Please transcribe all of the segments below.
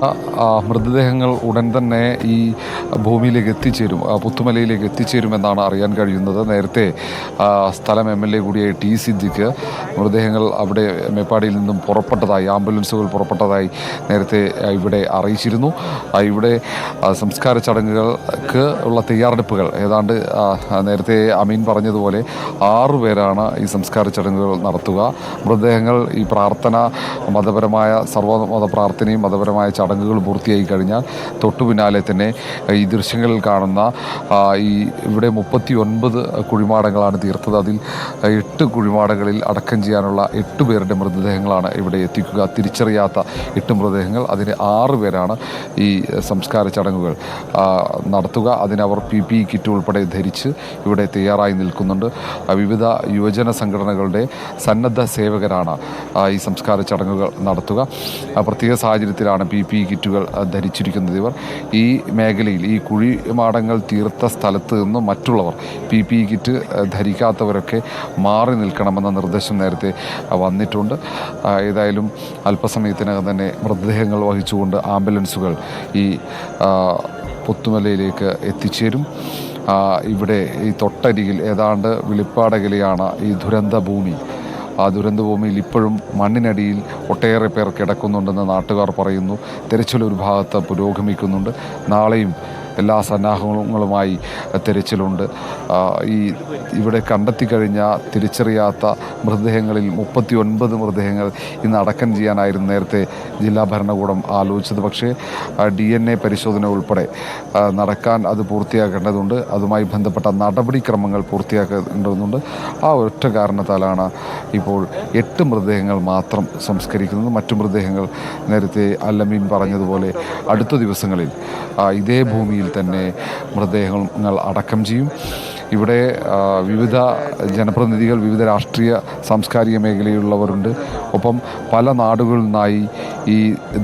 മൃതദേഹങ്ങൾ ഉടൻ തന്നെ ഈ ഭൂമിയിലേക്ക് എത്തിച്ചേരും, പുത്തുമലയിലേക്ക് എത്തിച്ചേരുമെന്നാണ് അറിയാൻ കഴിയുന്നത്. നേരത്തെ സ്ഥലം MLA കൂടിയായ ടി സിദ്ദിഖ് മൃതദേഹങ്ങൾ അവിടെ മേപ്പാടിയിൽ നിന്നും പുറപ്പെട്ടതായി, ആംബുലൻസുകൾ പുറപ്പെട്ടതായി നേരത്തെ ഇവിടെ അറിയിച്ചിരുന്നു. ഇവിടെ സംസ്കാര ചടങ്ങുകൾക്ക് ഉള്ള തയ്യാറെടുപ്പുകൾ ഏതാണ്ട് നേരത്തെ അമീൻ പറഞ്ഞതുപോലെ 6 പേരാണ് ഈ സംസ്കാര ചടങ്ങുകൾ നടത്തുക. മൃതദേഹങ്ങൾ ഈ പ്രാർത്ഥന, മതപരമായ സർവ്വമത പ്രാർത്ഥനയും മതപരമായ ചടങ്ങുകൾ പൂർത്തിയായി കഴിഞ്ഞാൽ തൊട്ടു പിന്നാലെ തന്നെ ഈ ദൃശ്യങ്ങളിൽ കാണുന്ന ഇവിടെ 39 കുഴിമാടങ്ങളാണ് തീർത്തത്. അതിൽ 8 കുഴിമാടങ്ങളിൽ അടക്കം ചെയ്യാനുള്ള 8 പേരുടെ മൃതദേഹങ്ങളാണ് ഇവിടെ എത്തിക്കുക. തിരിച്ചറിയാത്ത 8 മൃതദേഹങ്ങൾ, അതിന് 6 പേരാണ് ഈ സംസ്കാര ചടങ്ങുകൾ നടത്തുക. അതിനവർ PPE കിറ്റ് ഉൾപ്പെടെ ധരിച്ച് ഇവിടെ തയ്യാറായി നിൽക്കുന്നുണ്ട്. വിവിധ യുവജന സംഘടനകളുടെ സന്നദ്ധ സേവകരാണ് ഈ സംസ്കാര ചടങ്ങുകൾ നടത്തുക. പ്രത്യേക സാഹചര്യത്തിലാണ് PPE കിറ്റുകൾ ധരിച്ചിരിക്കുന്നത്. ഇവർ ഈ മേഖലയിൽ, ഈ കുഴിമാടങ്ങൾ തീർത്ത സ്ഥലത്ത് നിന്നും മറ്റുള്ളവർ PPE കിറ്റ് ധരിക്കാത്തവരൊക്കെ മാറി നിൽക്കണമെന്ന നിർദ്ദേശം നേരത്തെ വന്നിട്ടുണ്ട്. ഏതായാലും അല്പസമയത്തിനകം തന്നെ മൃതദേഹങ്ങൾ വഹിച്ചുകൊണ്ട് ആംബുലൻസുകൾ ഈ പുത്തുമലയിലേക്ക് എത്തിച്ചേരും. ഇവിടെ ഈ തൊട്ടരികിൽ ഏതാണ്ട് വിളിപ്പാടകലെയാണ് ഈ ദുരന്ത ഭൂമി. ആ ദുരന്തഭൂമിയിൽ ഇപ്പോഴും മണ്ണിനടിയിൽ ഒട്ടേറെ പേർ കിടക്കുന്നുണ്ടെന്ന് നാട്ടുകാർ പറയുന്നു. തിരച്ചിൽ ഒരു ഭാഗത്ത് പുരോഗമിക്കുന്നുണ്ട്. നാളെയും എല്ലാ സന്നാഹങ്ങളുമായി തിരച്ചിലുണ്ട്. ഇവിടെ കണ്ടെത്തിക്കഴിഞ്ഞ തിരിച്ചറിയാത്ത മൃതദേഹങ്ങളിൽ 39 മൃതദേഹങ്ങൾ ഇന്ന് അടക്കം ചെയ്യാനായിരുന്നു നേരത്തെ ജില്ലാ ഭരണകൂടം ആലോചിച്ചത്. പക്ഷേ DNA പരിശോധന ഉൾപ്പെടെ നടക്കാൻ അത് പൂർത്തിയാക്കേണ്ടതുണ്ട്. അതുമായി ബന്ധപ്പെട്ട നടപടിക്രമങ്ങൾ പൂർത്തിയാക്കേണ്ടതുണ്ട്. ആ ഒറ്റ കാരണത്താലാണ് ഇപ്പോൾ 8 മൃതദേഹങ്ങൾ മാത്രം സംസ്കരിക്കുന്നത്. മറ്റു മൃതദേഹങ്ങൾ നേരത്തെ അല്ലമീൻ പറഞ്ഞതുപോലെ അടുത്ത ദിവസങ്ങളിൽ ഇതേ ഭൂമിയിൽ തന്നെ മൃതദേഹങ്ങൾ അടക്കം ചെയ്യും. ഇവിടെ വിവിധ ജനപ്രതിനിധികൾ, വിവിധ രാഷ്ട്രീയ സാംസ്കാരിക മേഖലയിലുള്ളവരുണ്ട്. ഒപ്പം പല നാടുകളിൽ നിന്നായി ഈ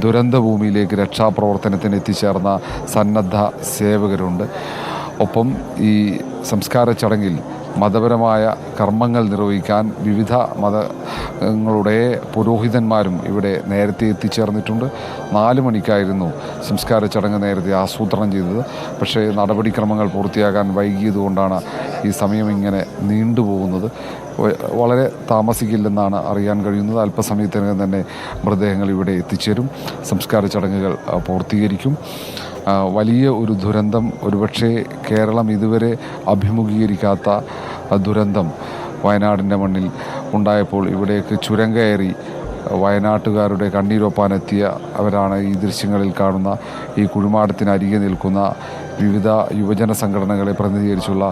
ദുരന്ത ഭൂമിയിലേക്ക് രക്ഷാപ്രവർത്തനത്തിന് എത്തിച്ചേർന്ന സന്നദ്ധ സേവകരുണ്ട്. ഒപ്പം ഈ സംസ്കാര ചടങ്ങിൽ മതപരമായ കർമ്മങ്ങൾ നിർവഹിക്കാൻ വിവിധ മതങ്ങളുടെ പുരോഹിതന്മാരും ഇവിടെ നേരത്തെ എത്തിച്ചേർന്നിട്ടുണ്ട്. 4 മണിക്കായിരുന്നു സംസ്കാര ചടങ്ങ് നേരത്തെ ആസൂത്രണം ചെയ്തത്. പക്ഷേ നടപടിക്രമങ്ങൾ പൂർത്തിയാകാൻ വൈകിയതുകൊണ്ടാണ് ഈ സമയം ഇങ്ങനെ നീണ്ടുപോകുന്നത്. വളരെ താമസിക്കില്ലെന്നാണ് അറിയാൻ കഴിയുന്നത്. അല്പസമയത്തിനകം തന്നെ മൃതദേഹങ്ങൾ ഇവിടെ എത്തിച്ചേരും. സംസ്കാര ചടങ്ങുകൾ പൂർത്തീകരിക്കും. വലിയ ഒരു ദുരന്തം, ഒരുപക്ഷെ കേരളം ഇതുവരെ അഭിമുഖീകരിക്കാത്ത ദുരന്തം വയനാടിൻ്റെ മണ്ണിൽ ഉണ്ടായപ്പോൾ ഇവിടേക്ക് ചുരം കയറി വയനാട്ടുകാരുടെ കണ്ണീരൊപ്പാനെത്തിയ അവരാണ് ഈ ദൃശ്യങ്ങളിൽ കാണുന്ന ഈ കുഴിമാടത്തിനരികെ നിൽക്കുന്ന വിവിധ യുവജന സംഘടനകളെ പ്രതിനിധീകരിച്ചുള്ള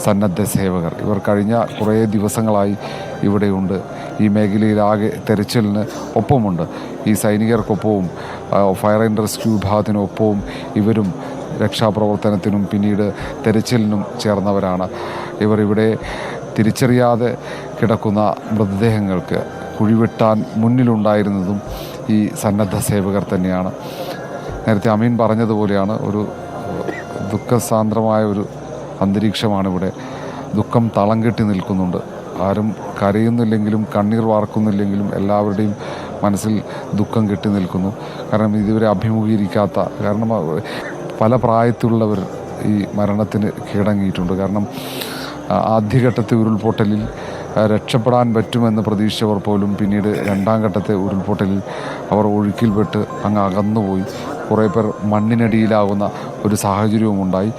സന്നദ്ധ സേവകർ. ഇവർ കഴിഞ്ഞ കുറേ ദിവസങ്ങളായി ഇവിടെയുണ്ട്. ഈ മേഖലയിലാകെ തെരച്ചിലിന് ഒപ്പമുണ്ട്. ഈ സൈനികർക്കൊപ്പവും ഫയർ ആൻഡ് റെസ്ക്യൂ വിഭാഗത്തിനൊപ്പവും ഇവരും രക്ഷാപ്രവർത്തനത്തിനും പിന്നീട് തെരച്ചിലിനും ചേർന്നവരാണ്. ഇവർ ഇവിടെ തിരിച്ചറിയാതെ കിടക്കുന്ന മൃതദേഹങ്ങൾക്ക് കുഴിവെട്ടാൻ മുന്നിലുണ്ടായിരുന്നതും ഈ സന്നദ്ധ സേവകർ തന്നെയാണ്. നേരത്തെ അമീൻ പറഞ്ഞതുപോലെയാണ്, ഒരു ദുഃഖസാന്ദ്രമായ ഒരു അന്തരീക്ഷമാണ് ഇവിടെ. ദുഃഖം തളം കെട്ടി നിൽക്കുന്നുണ്ട്. ആരും കരയുന്നില്ലെങ്കിലും കണ്ണീർ വാർക്കുന്നില്ലെങ്കിലും എല്ലാവരുടെയും മനസ്സിൽ ദുഃഖം കെട്ടി നിൽക്കുന്നു. കാരണം ഇതുവരെ അഭിമുഖീകരിക്കാത്ത, കാരണം പല പ്രായത്തിലുള്ളവർ ഈ മരണത്തിന് കീഴടങ്ങിയിട്ടുണ്ട്. കാരണം ആദ്യഘട്ടത്തെ ഉരുൾപൊട്ടലിൽ രക്ഷപ്പെടാൻ പറ്റുമെന്ന് പ്രതീക്ഷിച്ചവർ പോലും പിന്നീട് 2ാം ഘട്ടത്തെ ഉരുൾപൊട്ടലിൽ അവർ ഒഴുക്കിൽപ്പെട്ട് അങ്ങ് അകന്നുപോയി. കുറേ പേർ മണ്ണിനടിയിലാവുന്ന ഒരു സാഹചര്യവുമുണ്ടായി.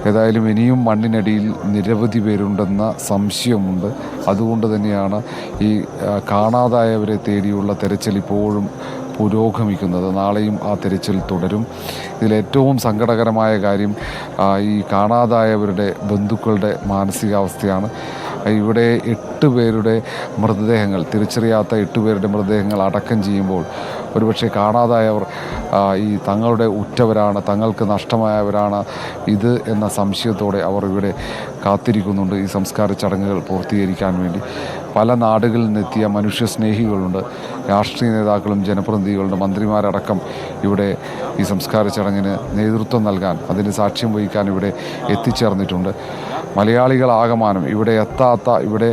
ഏതായാലും ഇനിയും മണ്ണിനടിയിൽ നിരവധി പേരുണ്ടെന്ന സംശയമുണ്ട്. അതുകൊണ്ട് തന്നെയാണ് ഈ കാണാതായവരെ തേടിയുള്ള തെരച്ചിൽ ഇപ്പോഴും പുരോഗമിക്കുന്നത്. നാളെയും ആ തെരച്ചിൽ തുടരും. ഇതിലേറ്റവും സങ്കടകരമായ കാര്യം ഈ കാണാതായവരുടെ ബന്ധുക്കളുടെ മാനസികാവസ്ഥയാണ്. ഇവിടെ 8 പേരുടെ മൃതദേഹങ്ങൾ, തിരിച്ചറിയാത്ത 8 പേരുടെ മൃതദേഹങ്ങൾ അടക്കം ചെയ്യുമ്പോൾ ഒരുപക്ഷെ കാണാതായവർ ഈ തങ്ങളുടെ ഉറ്റവരാണ്, തങ്ങൾക്ക് നഷ്ടമായവരാണ് ഇത് എന്ന സംശയത്തോടെ അവർ ഇവിടെ കാത്തിരിക്കുന്നുണ്ട് ഈ സംസ്കാര ചടങ്ങുകൾ പൂർത്തീകരിക്കാൻ വേണ്ടി. പല നാടുകളിൽ നിന്നെത്തിയ മനുഷ്യസ്നേഹികളുണ്ട്, രാഷ്ട്രീയ നേതാക്കളും ജനപ്രതിനിധികളുണ്ട്, മന്ത്രിമാരടക്കം ഇവിടെ ഈ സംസ്കാര ചടങ്ങിന് നേതൃത്വം നൽകാൻ, അതിന് സാക്ഷ്യം വഹിക്കാൻ ഇവിടെ എത്തിച്ചേർന്നിട്ടുണ്ട്. മലയാളികളാകമാനം ഇവിടെ എത്താത്ത, ഇവിടെ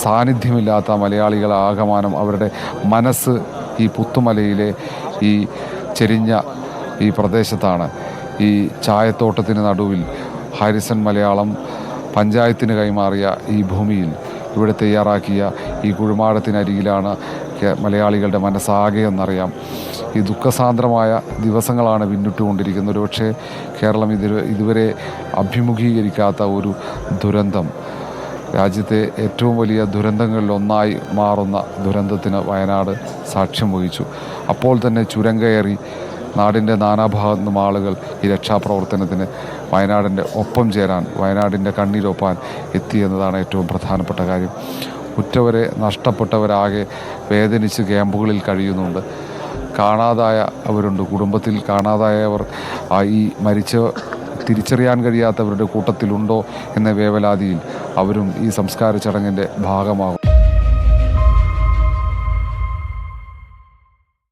സാന്നിധ്യമില്ലാത്ത മലയാളികളാകമാനം അവരുടെ മനസ്സ് ഈ പുത്തുമലയിലെ ഈ ചെരിഞ്ഞ ഈ പ്രദേശത്താണ് ഈ ചായത്തോട്ടത്തിന് നടുവിൽ ഹാരിസൺ മലയാളം പഞ്ചായത്തിന് കൈമാറിയ ഈ ഭൂമിയിൽ ഇവിടെ തയ്യാറാക്കിയ ഈ കുഴിമാടത്തിനരികിലാണ് മലയാളികളുടെ മനസ്സാകെ എന്നറിയാം. ഈ ദുഃഖസാന്ദ്രമായ ദിവസങ്ങളാണ് പിന്നിട്ടുകൊണ്ടിരിക്കുന്നത്. ഒരുപക്ഷെ കേരളം ഇതുവരെ അഭിമുഖീകരിക്കാത്ത ഒരു ദുരന്തം, രാജ്യത്തെ ഏറ്റവും വലിയ ദുരന്തങ്ങളിലൊന്നായി മാറുന്ന ദുരന്തത്തിന് വയനാട് സാക്ഷ്യം വഹിച്ചു. അപ്പോൾ തന്നെ ചുരം കയറി നാടിൻ്റെ നാനാഭാഗത്തു നിന്നും ആളുകൾ ഈ രക്ഷാപ്രവർത്തനത്തിന് വയനാടിൻ്റെ ഒപ്പം ചേരാൻ, വയനാടിൻ്റെ കണ്ണീരൊപ്പാൻ എത്തിയെന്നതാണ് ഏറ്റവും പ്രധാനപ്പെട്ട കാര്യം. ഉറ്റവരെ നഷ്ടപ്പെട്ടവരാകെ വേദനിച്ച് ക്യാമ്പുകളിൽ കഴിയുന്നുണ്ട്. കാണാതായ അവരുണ്ട്, കുടുംബത്തിൽ കാണാതായവർ ഈ തിരിച്ചറിയാൻ കഴിയാത്തവരുടെ കൂട്ടത്തിലുണ്ടോ എന്ന വേവലാതിയിൽ അവരും ഈ സംസ്കാര ചടങ്ങിൻ്റെ ഭാഗമാകും.